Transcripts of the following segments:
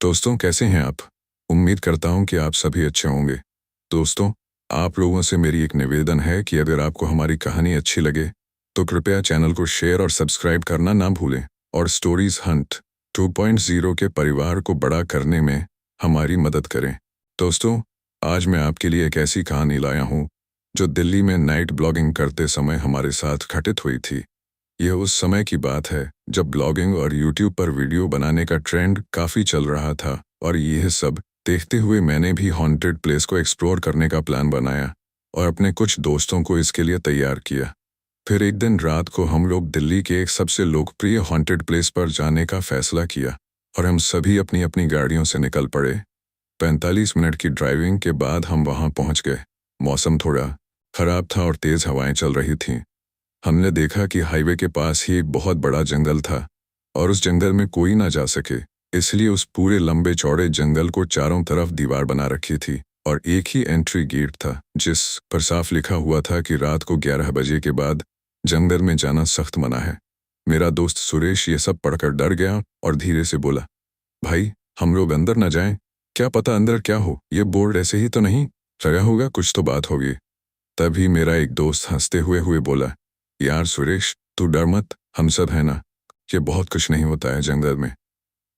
दोस्तों, कैसे हैं आप? उम्मीद करता हूं कि आप सभी अच्छे होंगे। दोस्तों, आप लोगों से मेरी एक निवेदन है कि अगर आपको हमारी कहानी अच्छी लगे तो कृपया चैनल को शेयर और सब्सक्राइब करना ना भूलें और स्टोरीज हंट 2.0 के परिवार को बड़ा करने में हमारी मदद करें। दोस्तों, आज मैं आपके लिए एक ऐसी कहानी लाया हूं जो दिल्ली में नाइट ब्लॉगिंग करते समय हमारे साथ घटित हुई थी। यह उस समय की बात है जब ब्लॉगिंग और यूट्यूब पर वीडियो बनाने का ट्रेंड काफ़ी चल रहा था, और यह सब देखते हुए मैंने भी हॉन्टेड प्लेस को एक्सप्लोर करने का प्लान बनाया और अपने कुछ दोस्तों को इसके लिए तैयार किया। फिर एक दिन रात को हम लोग दिल्ली के एक सबसे लोकप्रिय हॉन्टेड प्लेस पर जाने का फैसला किया और हम सभी अपनी अपनी गाड़ियों से निकल पड़े। 45 मिनट की ड्राइविंग के बाद हम वहां पहुंच गए। मौसम थोड़ा खराब था और तेज़ हवाएं चल रही थीं। हमने देखा कि हाईवे के पास ही एक बहुत बड़ा जंगल था और उस जंगल में कोई ना जा सके, इसलिए उस पूरे लंबे चौड़े जंगल को चारों तरफ दीवार बना रखी थी और एक ही एंट्री गेट था जिस पर साफ लिखा हुआ था कि रात को 11 बजे के बाद जंगल में जाना सख्त मना है। मेरा दोस्त सुरेश ये सब पढ़कर डर गया और धीरे से बोला, भाई, हम लोग अंदर न जाएं, क्या पता अंदर क्या हो, ये बोर्ड ऐसे ही तो नहीं लगा होगा, कुछ तो बात होगी। तभी मेरा एक दोस्त हंसते हुए हुए बोला, यार सुरेश, तू डर मत, हम सब है ना, ये बहुत कुछ नहीं होता है। जंगल में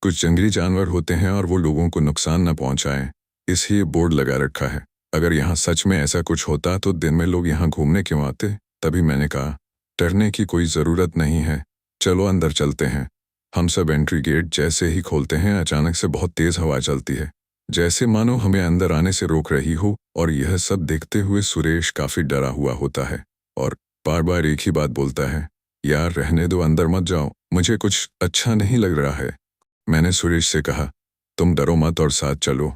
कुछ जंगली जानवर होते हैं और वो लोगों को नुकसान न पहुंचाएं, इसलिए बोर्ड लगा रखा है। अगर यहाँ सच में ऐसा कुछ होता तो दिन में लोग यहाँ घूमने क्यों आते? तभी मैंने कहा, डरने की कोई ज़रूरत नहीं है, चलो अंदर चलते हैं। हम सब एंट्री गेट जैसे ही खोलते हैं अचानक से बहुत तेज़ हवा चलती है, जैसे मानो हमें अंदर आने से रोक रही हो। और यह सब देखते हुए सुरेश काफ़ी डरा हुआ होता है और बार बार एक ही बात बोलता है, यार रहने दो, अंदर मत जाओ, मुझे कुछ अच्छा नहीं लग रहा है। मैंने सुरेश से कहा, तुम डरो मत और साथ चलो।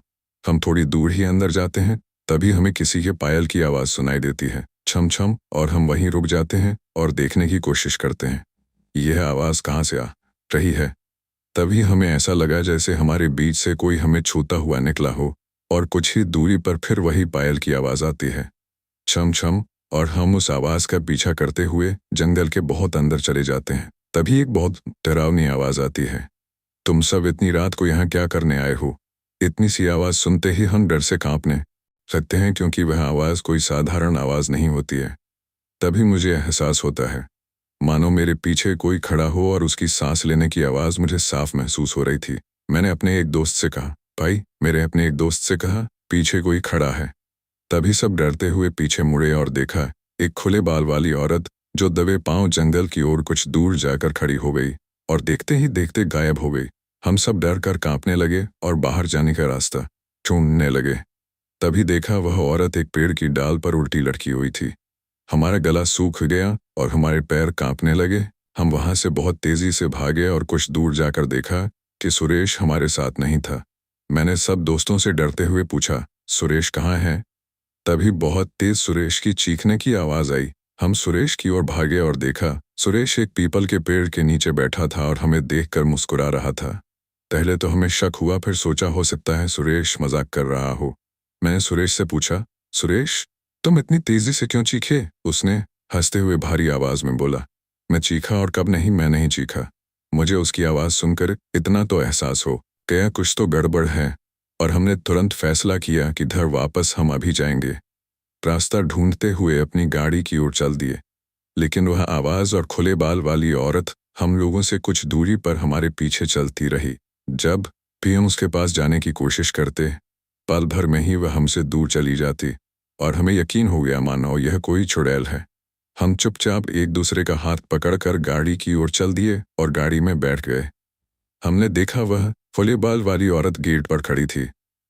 हम थोड़ी दूर ही अंदर जाते हैं, तभी हमें किसी के पायल की आवाज़ सुनाई देती है, छम छम, और हम वहीं रुक जाते हैं और देखने की कोशिश करते हैं यह आवाज़ कहाँ से आ रही है। तभी हमें ऐसा लगा जैसे हमारे बीच से कोई हमें छूता हुआ निकला हो, और कुछ ही दूरी पर फिर वही पायल की आवाज़ आती है, छम छम, और हम उस आवाज़ का पीछा करते हुए जंगल के बहुत अंदर चले जाते हैं। तभी एक बहुत डरावनी आवाज़ आती है, तुम सब इतनी रात को यहाँ क्या करने आए हो? इतनी सी आवाज़ सुनते ही हम डर से कांपने लगते हैं, क्योंकि वह आवाज़ कोई साधारण आवाज़ नहीं होती है। तभी मुझे एहसास होता है मानो मेरे पीछे कोई खड़ा हो और उसकी सांस लेने की आवाज़ मुझे साफ महसूस हो रही थी। मैंने अपने एक दोस्त से कहा, भाई, मेरे अपने एक दोस्त से कहा, पीछे कोई खड़ा है। तभी सब डरते हुए पीछे मुड़े और देखा एक खुले बाल वाली औरत जो दबे पांव जंगल की ओर कुछ दूर जाकर खड़ी हो गई और देखते ही देखते गायब हो गई। हम सब डर कर कांपने लगे और बाहर जाने का रास्ता ढूंढने लगे। तभी देखा वह औरत एक पेड़ की डाल पर उल्टी लटकी हुई थी। हमारा गला सूख गया और हमारे पैर कांपने लगे। हम वहां से बहुत तेजी से भागे और कुछ दूर जाकर देखा कि सुरेश हमारे साथ नहीं था। मैंने सब दोस्तों से डरते हुए पूछा, सुरेश कहाँ है? तभी बहुत तेज सुरेश की चीखने की आवाज़ आई। हम सुरेश की ओर भागे और देखा सुरेश एक पीपल के पेड़ के नीचे बैठा था और हमें देखकर मुस्कुरा रहा था। पहले तो हमें शक हुआ, फिर सोचा हो सकता है सुरेश मजाक कर रहा हो। मैंने सुरेश से पूछा, सुरेश, तुम इतनी तेजी से क्यों चीखे? उसने हंसते हुए भारी आवाज़ में बोला, मैं चीखा और कब नहीं, मैं नहीं चीखा। मुझे उसकी आवाज़ सुनकर इतना तो एहसास हो गया कुछ तो गड़बड़ है, और हमने तुरंत फैसला किया कि घर वापस हम अभी जाएंगे। रास्ता ढूंढते हुए अपनी गाड़ी की ओर चल दिए, लेकिन वह आवाज़ और खुले बाल वाली औरत हम लोगों से कुछ दूरी पर हमारे पीछे चलती रही। जब भी हम उसके पास जाने की कोशिश करते, पल भर में ही वह हमसे दूर चली जाती और हमें यकीन हो गया मानो यह कोई चुड़ैल है। हम चुपचाप एक दूसरे का हाथ पकड़कर गाड़ी की ओर चल दिए और गाड़ी में बैठ गए। हमने देखा वह खुले बाल वाली औरत गेट पर खड़ी थी।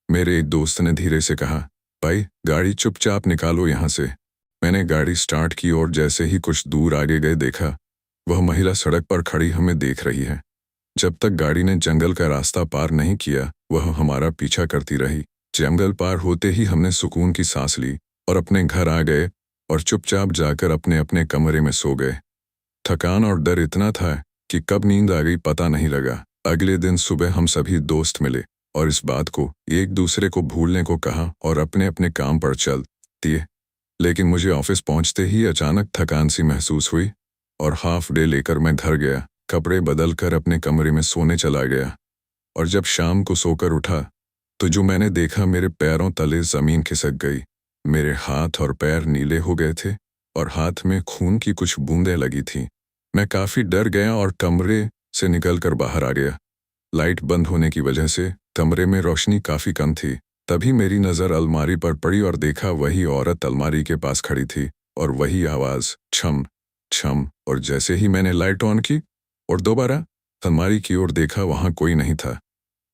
मेरे एक दोस्त ने धीरे से कहा, भाई, गाड़ी चुपचाप निकालो यहाँ से। मैंने गाड़ी स्टार्ट की और जैसे ही कुछ दूर आगे गए देखा वह महिला सड़क पर खड़ी हमें देख रही है। जब तक गाड़ी ने जंगल का रास्ता पार नहीं किया वह हमारा पीछा करती रही। जंगल पार होते ही हमने सुकून की सांस ली और अपने घर आ गए और चुपचाप जाकर अपने अपने कमरे में सो गए। थकान और डर इतना था कि कब नींद आ गई पता नहीं लगा। अगले दिन सुबह हम सभी दोस्त मिले और इस बात को एक दूसरे को भूलने को कहा और अपने अपने काम पर चल दिए। लेकिन मुझे ऑफिस पहुंचते ही अचानक थकान सी महसूस हुई और हाफ डे लेकर मैं घर गया, कपड़े बदल कर अपने कमरे में सोने चला गया और जब शाम को सोकर उठा तो जो मैंने देखा, मेरे पैरों तले ज़मीन खिसक गई। मेरे हाथ और पैर नीले हो गए थे और हाथ में खून की कुछ बूंदें लगी थीं। मैं काफ़ी डर गया और कमरे से निकलकर बाहर आ गया। लाइट बंद होने की वजह से कमरे में रोशनी काफ़ी कम थी। तभी मेरी नज़र अलमारी पर पड़ी और देखा वही औरत अलमारी के पास खड़ी थी और वही आवाज़, छम छम। और जैसे ही मैंने लाइट ऑन की और दोबारा अलमारी की ओर देखा, वहाँ कोई नहीं था।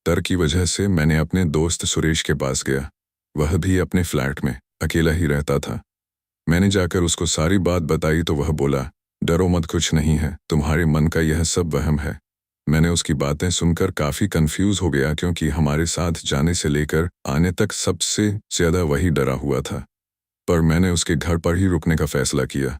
डर की वजह से मैंने अपने दोस्त सुरेश के पास गया। वह भी अपने फ्लैट में अकेला ही रहता था। मैंने जाकर उसको सारी बात बताई तो वह बोला, डरो मत, कुछ नहीं है, तुम्हारे मन का यह सब वहम है। मैंने उसकी बातें सुनकर काफ़ी कंफ्यूज हो गया, क्योंकि हमारे साथ जाने से लेकर आने तक सबसे ज़्यादा वही डरा हुआ था। पर मैंने उसके घर पर ही रुकने का फैसला किया।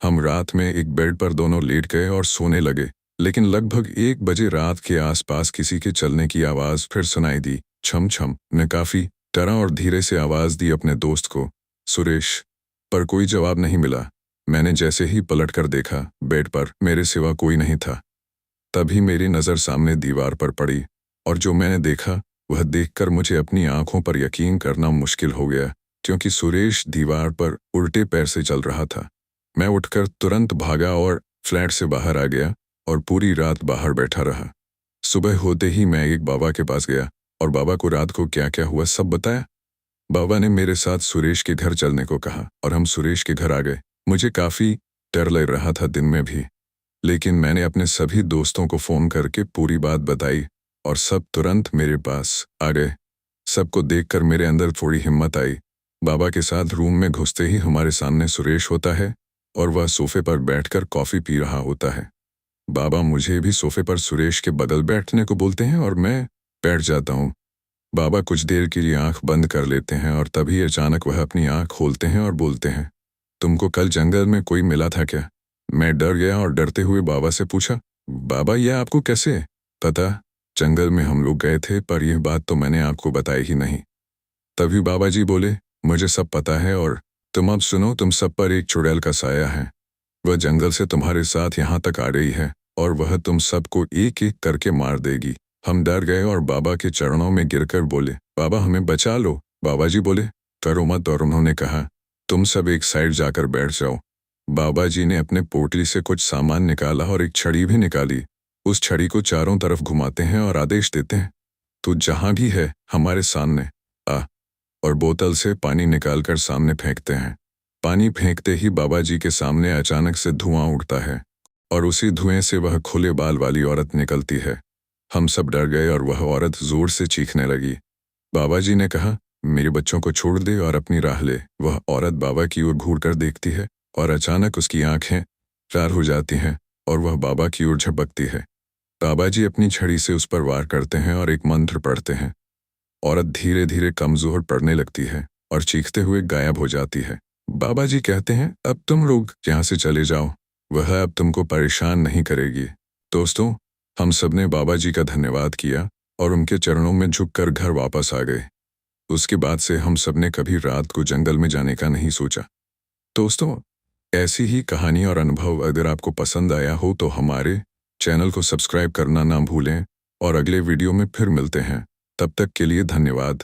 हम रात में एक बेड पर दोनों लेट गए और सोने लगे। लेकिन लगभग 1 बजे रात के आसपास किसी के चलने की आवाज़ फिर सुनाई दी, छम छम। मैं काफ़ी डरा और धीरे से आवाज़ दी अपने दोस्त को, सुरेश। पर कोई जवाब नहीं मिला। मैंने जैसे ही पलटकर देखा, बेड पर मेरे सिवा कोई नहीं था। तभी मेरी नज़र सामने दीवार पर पड़ी और जो मैंने देखा वह देखकर मुझे अपनी आंखों पर यकीन करना मुश्किल हो गया, क्योंकि सुरेश दीवार पर उल्टे पैर से चल रहा था। मैं उठकर तुरंत भागा और फ्लैट से बाहर आ गया और पूरी रात बाहर बैठा रहा। सुबह होते ही मैं एक बाबा के पास गया और बाबा को रात को क्या क्या हुआ सब बताया। बाबा ने मेरे साथ सुरेश के घर चलने को कहा और हम सुरेश के घर आ गए। मुझे काफ़ी डर लग रहा था दिन में भी, लेकिन मैंने अपने सभी दोस्तों को फ़ोन करके पूरी बात बताई और सब तुरंत मेरे पास आ गए। सबको देखकर मेरे अंदर थोड़ी हिम्मत आई। बाबा के साथ रूम में घुसते ही हमारे सामने सुरेश होता है और वह सोफे पर बैठकर कॉफ़ी पी रहा होता है। बाबा मुझे भी सोफे पर सुरेश के बगल बैठने को बोलते हैं और मैं बैठ जाता हूँ। बाबा कुछ देर के लिए आंख बंद कर लेते हैं और तभी अचानक वह अपनी आंख खोलते हैं और बोलते हैं, तुमको कल जंगल में कोई मिला था क्या? मैं डर गया और डरते हुए बाबा से पूछा, बाबा यह आपको कैसे पता? जंगल में हम लोग गए थे, पर यह बात तो मैंने आपको बताई ही नहीं। तभी बाबा जी बोले, मुझे सब पता है और तुम अब सुनो, तुम सब पर एक चुड़ैल का साया है। वह जंगल से तुम्हारे साथ यहाँ तक आ रही है और वह तुम सबको एक एक करके मार देगी। हम डर गए और बाबा के चरणों में गिरकर बोले, बाबा हमें बचा लो। बाबा जी बोले, डरो मत, और उन्होंने कहा, तुम सब एक साइड जाकर बैठ जाओ। बाबा जी ने अपने पोटली से कुछ सामान निकाला और एक छड़ी भी निकाली। उस छड़ी को चारों तरफ घुमाते हैं और आदेश देते हैं, तू जहां भी है हमारे सामने आ। और बोतल से पानी निकालकर सामने फेंकते हैं। पानी फेंकते ही बाबा जी के सामने अचानक से धुआं उठता है और उसी धुएं से वह खुले बाल वाली औरत निकलती है। हम सब डर गए और वह औरत जोर से चीखने लगी। बाबा जी ने कहा, मेरे बच्चों को छोड़ दे और अपनी राह ले। वह औरत बाबा की ओर घूरकर देखती है और अचानक उसकी आंखें लाल हो जाती हैं और वह बाबा की ओर झपकती है। बाबा जी अपनी छड़ी से उस पर वार करते हैं और एक मंत्र पढ़ते हैं। औरत धीरे धीरे कमजोर पड़ने लगती है और चीखते हुए गायब हो जाती है। बाबा जी कहते हैं, अब तुम लोग यहाँ से चले जाओ, वह अब तुमको परेशान नहीं करेगी। दोस्तों, हम सब ने बाबा जी का धन्यवाद किया और उनके चरणों में झुककर घर वापस आ गए। उसके बाद से हम सब ने कभी रात को जंगल में जाने का नहीं सोचा। दोस्तों, ऐसी ही कहानी और अनुभव अगर आपको पसंद आया हो तो हमारे चैनल को सब्सक्राइब करना ना भूलें और अगले वीडियो में फिर मिलते हैं। तब तक के लिए धन्यवाद।